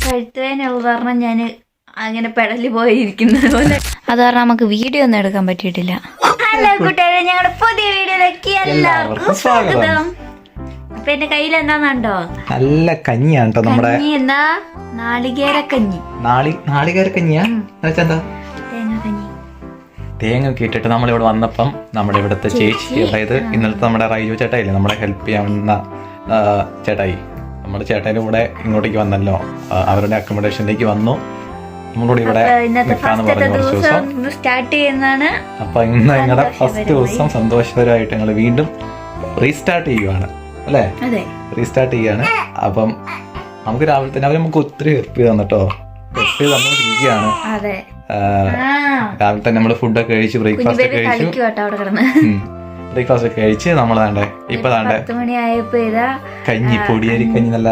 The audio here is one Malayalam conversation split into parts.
കഴുത്തുവേനുള്ള കാരണം ഞാൻ അങ്ങനെ പെടല് പോയിരിക്കുന്നത് പോലെ അത് കാരണം നമുക്ക് വീഡിയോ ഒന്നും എടുക്കാൻ പറ്റിയിട്ടില്ല. ഹലോ കൂട്ടുകാരെ, ഞങ്ങളുടെ പുതിയ വീഡിയോയിലേക്ക് എല്ലാവർക്കും സ്വാഗതം. അപ്പൊ എന്റെ കയ്യിൽ എന്താന്നുണ്ടോ, നല്ല കഞ്ഞിയാണ് കേട്ടോ നമ്മുടെ എന്താ നാളികേരക്കഞ്ഞി. നാളികേരക്കഞ്ഞിയാ? എന്താ തേങ്ങാക്കഞ്ഞി. തേങ്ങ ഒക്കെ ഇട്ടിട്ട് നമ്മളിവിടെ വന്നപ്പം നമ്മുടെ ഇവിടുത്തെ ചേച്ചി, അതായത് ഇന്നലത്തെ നമ്മുടെ റൈജു ചേട്ടായില്ലേ, നമ്മളെ ഹെൽപ്പ് ചെയ്യാവുന്ന ചേട്ടായി, നമ്മുടെ ചേട്ടായിന്റെ കൂടെ ഇങ്ങോട്ടേക്ക് വന്നല്ലോ, അവരുടെ അക്കോമഡേഷനിലേക്ക് വന്നു. നമ്മളോട് ഇവിടെ നിൽക്കാന്ന് പറഞ്ഞു കുറച്ച് ദിവസം. സ്റ്റാർട്ട് ചെയ്യുന്നതാണ്. അപ്പൊ ഇന്ന് ഞങ്ങളുടെ ഫസ്റ്റ് ദിവസം സന്തോഷകരമായിട്ട് ഞങ്ങൾ വീണ്ടും റീസ്റ്റാർട്ട് ചെയ്യുവാണ് അല്ലേ? റീസ്റ്റാർട്ട് ചെയ്യാണ്. അപ്പം നമുക്ക് രാവിലെ തന്നെ അവർ നമുക്ക് ഒത്തിരി ഹെൽപ്പ് ചെയ്ത് തന്നിട്ടോ, ഹെൽപ്പ് ചെയ്ത് തന്നോണ്ടിരിക്കുകയാണ്. രാവിലെ തന്നെ നമ്മള് ഫുഡൊക്കെ കഴിച്ച് ബ്രേക്ക്ഫാസ്റ്റ് ഒക്കെ കഴിച്ച് നമ്മൾ താണ്ടേ ഇപ്പൊ താണ്ടേ കഞ്ഞി, പൊടിയരി കഞ്ഞി, നല്ല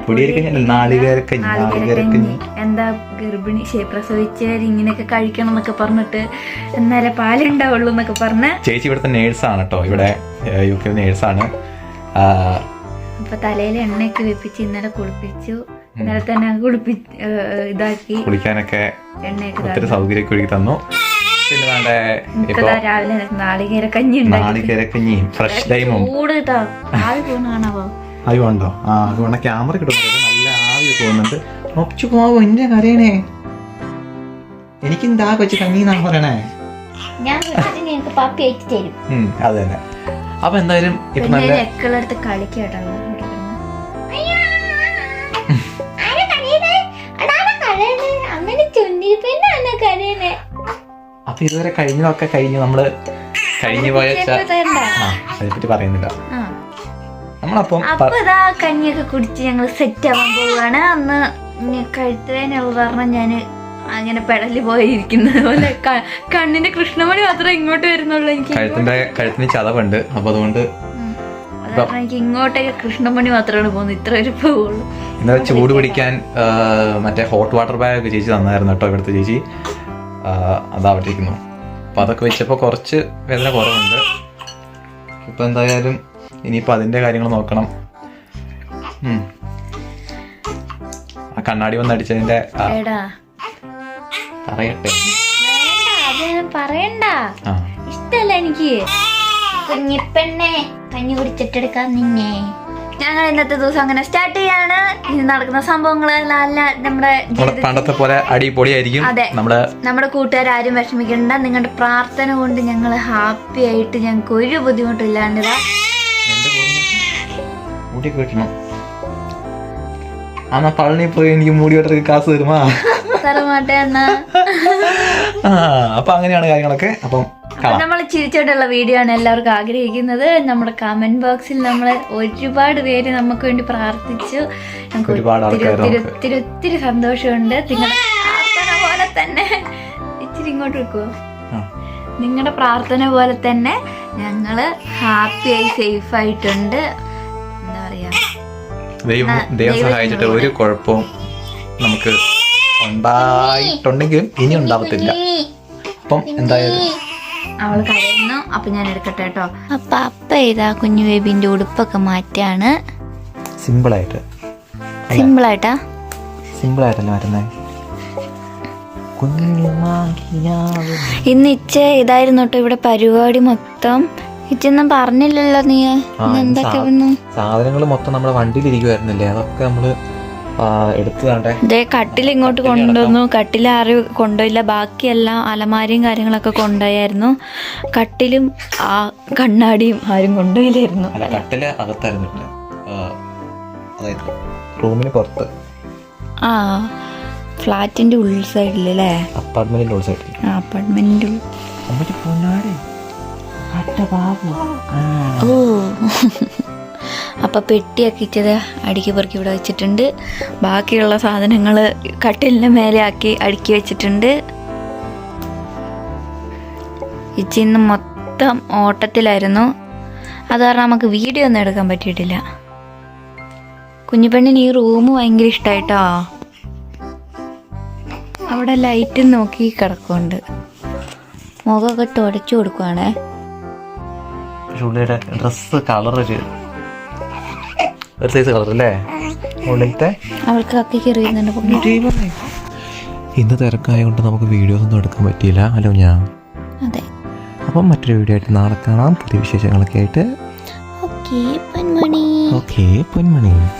പൊടിയരി കഞ്ഞി, നാളികേരക്കഞ്ഞി. എന്താ ഗർഭിണി പ്രസവിച്ചവർ ഇങ്ങനെയൊക്കെ കഴിക്കണം എന്നൊക്കെ പറഞ്ഞിട്ട് എന്നാലേ പാലുണ്ടാവുള്ളൂ എന്നൊക്കെ പറഞ്ഞ് ചേച്ചി ഇവിടുത്തെ നേഴ്സാണ് കേട്ടോ, ഇവിടെ UK നേഴ്സാണ്. അപ്പൊ തലയിൽ എണ്ണയൊക്കെ വെപ്പിച്ച് ഇന്നലെ കുളിപ്പിച്ചു. ഇന്നലെ തന്നെ ഇതാക്കി കുളിക്കാനൊക്കെ ഒത്തിരി സൗകര്യമൊക്കെ ഒരുക്കി തന്നു. പിന്നെ രാവിലെ നാളികേരക്കഞ്ഞിയും ഫ്രഷ് ലൈമും ആവി ഉണ്ടോ? അതുകൊണ്ട് ക്യാമറ കിട്ടുന്നത് നല്ല ആവി തോന്നുന്നുണ്ട്. ഒച്ചു പോവോ എന്റെ കരയണേ, എനിക്ക് എന്താ കൊച്ചു കഞ്ഞി എന്നാണ് പറയണേ. അത് തന്നെ. അപ്പൊ എന്തായാലും ഇപ്പൊ നല്ല അപ്പൊ ഇതുവരെ കഴിഞ്ഞതൊക്കെ കഴിഞ്ഞ് നമ്മള് കഴിഞ്ഞു പോയ അതിനെപ്പറ്റി പറയുന്നില്ല. നമ്മളപ്പം കഞ്ഞിയൊക്കെ കുടിച്ച് ഞങ്ങൾ സെറ്റ് ആവാൻ പോവുകയാണ്. അന്ന് കഴുത്തുവേനുള്ള കാരണം ഞാൻ അങ്ങനെ പെടല് പോയിരിക്കുന്നത് പോലെ കണ്ണിന്റെ കൃഷ്ണമണി മാത്രമേ ഇങ്ങോട്ട് വരുന്നുള്ളൂ. എനിക്ക് കഴുത്തിന് ചതവുണ്ട്, അപ്പൊ അതുകൊണ്ട് എനിക്ക് ഇങ്ങോട്ടേക്ക് കൃഷ്ണമണി മാത്രമാണ് പോകുന്നത്. ഇത്ര ഒരു പോവുള്ളൂ. ഇന്നലെ ചൂട് പിടിക്കാൻ മറ്റേ ഹോട്ട് വാട്ടർ ബാഗ് ചേച്ചി തന്നായിരുന്നു കേട്ടോ, ഇവിടുത്തെ ചേച്ചി. അതവിടെ ഇരിക്കുന്നു. അപ്പൊ അതൊക്കെ വെച്ചപ്പോ കുറച്ച് വേദന കുറവുണ്ട്. ഇപ്പൊ എന്തായാലും ഇനിയിപ്പോ അതിന്റെ കാര്യങ്ങൾ നോക്കണം. ആ കണ്ണാടി വന്നടിച്ചതിന്റെ പറയണ്ട, ഇഷ്ടല്ല എനിക്ക്. കുഞ്ഞിപ്പെണ്ണെ കഞ്ഞി കുടിച്ചിട്ടെടുക്കാൻ നിന്നെ. ഞങ്ങൾ ഇന്നത്തെ ദിവസം അങ്ങനെ സ്റ്റാർട്ട് ചെയ്യാണ്. ഇനി നടക്കുന്ന സംഭവങ്ങളെല്ലാം നമ്മുടെ പണ്ടത്തെ പോലെ അടിപൊളിയായിരിക്കും. അതെ, നമ്മുടെ കൂട്ടുകാരും വിഷമിക്കണ്ട. നിങ്ങളുടെ പ്രാർത്ഥന കൊണ്ട് ഞങ്ങൾ ഹാപ്പി ആയിട്ട്, ഞങ്ങൾക്ക് ഒരു ബുദ്ധിമുട്ടും ഇല്ലാണ്ട് പളനി പോയി എനിക്ക് മൂടി വെട്ടൊക്കെ കാശ് തരുമാ തരമാട്ടെ എന്നാ. അപ്പൊ അങ്ങനെയാണ് കാര്യങ്ങളൊക്കെ. അപ്പം നമ്മൾ ചിരിച്ചോണ്ടുള്ള വീഡിയോ ആണ് എല്ലാവർക്കും ആഗ്രഹിക്കുന്നത്. നമ്മുടെ കമന്റ് ബോക്സിൽ നമ്മള് ഒരുപാട് പേര് നമുക്ക് വേണ്ടി പ്രാർത്ഥിച്ചു. ഞങ്ങൾക്ക് ഒത്തിരി ഒത്തിരി സന്തോഷമുണ്ട്. നിങ്ങളുടെ പ്രാർത്ഥന പോലെ തന്നെ ഇച്ചിരി ഇങ്ങോട്ട് വെക്കുവോ, നിങ്ങളുടെ പ്രാർത്ഥന പോലെ തന്നെ ഞങ്ങള് ഹാപ്പിയായി സേഫ് ആയിട്ടുണ്ട്. എന്താ പറയാ, ദൈവം സഹായിച്ചിട്ട് ഒരു കുഴപ്പവും നമുക്ക് ഉണ്ടായിട്ടുണ്ടെങ്കിലും ഇനി ഉണ്ടാവത്തില്ല. അപ്പം എന്തായാലും അവള് കരയുന്നു. അപ്പൊ ഞാൻ എടുക്കട്ടെ കേട്ടോ. അപ്പ ഇതാ കുഞ്ഞു ബേബിന്റെ ഉടുപ്പൊക്കെ മാറ്റാണ്. സിമ്പിളായിട്ടാ മാറ്റുന്നേ. ഇന്ന് ഇച്ച ഇതായിരുന്നു കേട്ടോ ഇവിടെ പരിപാടി മൊത്തം. ഇച്ചൊന്നും പറഞ്ഞില്ലല്ലോ നീ. എന്തൊക്കെ സാധനങ്ങൾ മൊത്തം നമ്മുടെ വണ്ടിയിലിരിക്കുവായിരുന്നില്ലേ, അതൊക്കെ നമ്മള് എടുത്തതാണ്ടേ. കട്ടിൽ ഇങ്ങോട്ട് കൊണ്ടുവന്നു. കട്ടിൽ ആരും കൊണ്ടുപോയില്ല, ബാക്കിയെല്ലാം അലമാരിയും കാര്യങ്ങളൊക്കെ കൊണ്ടുപോയായിരുന്നു. കട്ടിലും ആ കണ്ണാടിയും ആരും കൊണ്ടുപോയില്ലായിരുന്നു. കട്ടില് അകത്തായിരുന്നു, റൂമിന് പുറത്ത്. ഫ്ലാറ്റിന്റെ ഉള്ളിൽ സൈഡിലല്ലേ, അപ്പാർട്ട്മെന്റിന്റെ ഉള്ളിൽ സൈഡിൽ. അപ്പാർട്ട്മെന്റിന്റെ ഓ. അപ്പൊ പെട്ടിയൊക്കെ ഇച്ചത് അടുക്കി പെറുക്കി ഇവിടെ വെച്ചിട്ടുണ്ട്. ബാക്കിയുള്ള സാധനങ്ങൾ കട്ടിലിന് മേലെ ആക്കി അടുക്കി വെച്ചിട്ടുണ്ട്. ഇച്ചിന്ന് മൊത്തം ഓട്ടത്തിലായിരുന്നു, അത് കാരണം നമുക്ക് വീഡിയോ ഒന്നും എടുക്കാൻ പറ്റിയിട്ടില്ല. കുഞ്ഞുപെണ്ണിന് ഈ റൂം ഭയങ്കര ഇഷ്ടമായിട്ടോ. അവിടെ ലൈറ്റ് നോക്കി കിടക്കുന്നുണ്ട്. മുഖമൊക്കെ തുടച്ചു കൊടുക്കുവാണേ. ഡ്രസ് കളർ ഒരു സൈസ് കളർ അല്ലേ ഉള്ളിലത്തെ. അവൾക്ക് കക്കിക്ക് എറിയുന്നുണ്ട്. ഇന്ന് തിരക്കായതുകൊണ്ട് നമുക്ക് വീഡിയോസ് ഒന്നും എടുക്കാൻ പറ്റിയില്ല. ഹലോ ഞാൻ. അതെ. അപ്പം മറ്റൊരു വീഡിയോ ആയിട്ട് നാളെ കാണാം, പുതിയ വിശേഷങ്ങളൊക്കെ ആയിട്ട്. ഓക്കേ പൊന്മണി. ഓക്കേ പൊന്മണി.